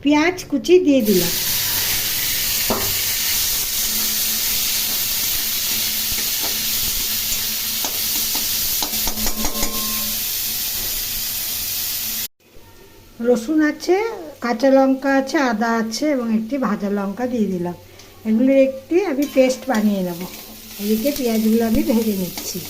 পেঁয়াজ কুচি দিয়ে দিলাম। রসুন আছে, কাঁচা লঙ্কা আছে, আদা আছে এবং একটি ভাজা লঙ্কা দিয়ে দিলাম। এগুলির একটি আমি পেস্ট বানিয়ে নেব। এদিকে পেঁয়াজগুলো আমি ভেজে নিচ্ছি।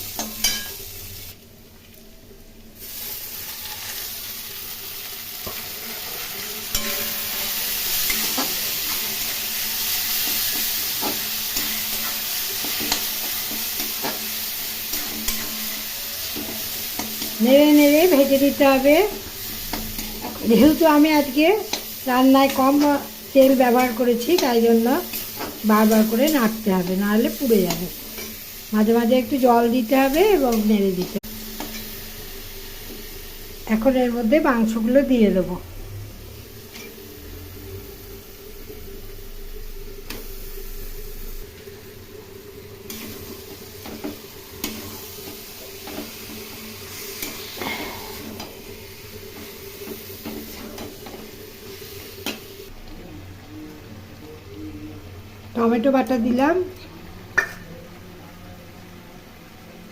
নেড়ে নেড়ে ভেজে দিতে হবে। যেহেতু আমি আজকে রান্নায় কম তেল ব্যবহার করেছি, তাই জন্য বারবার করে নাড়তে হবে, নাহলে পুড়ে যাবে। মাঝে মাঝে একটু জল দিতে হবে এবং নেড়ে দিতে হবে। এখন এর মধ্যে মাংসগুলো দিয়ে দেবো। টমেটো বাটা দিলাম,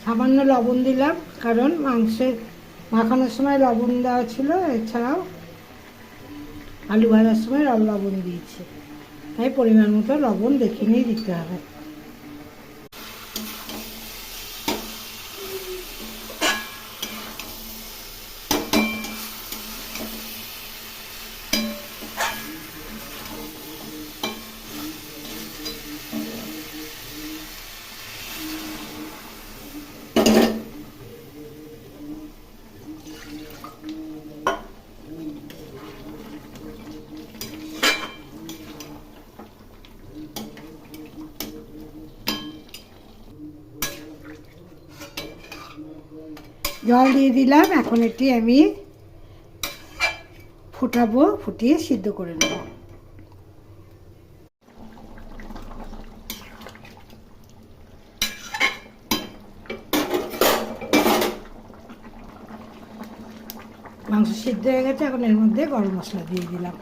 সামান্য লবণ দিলাম, কারণ মাংসের মাখানোর সময় লবণ দেওয়া ছিল, এছাড়াও আলু ভাজার সময় লবণ দিয়েছি, তাই পরিমাণ মতো লবণ দেখে নিয়ে দিতে হবে। জল দিয়ে দিলাম। এখন এটি আমি ফুটাবো, ফুটিয়ে সিদ্ধ করে নেব। মাংস সিদ্ধ হয়ে গেছে, এখন এর মধ্যে গরম মশলা দিয়ে দিলাম।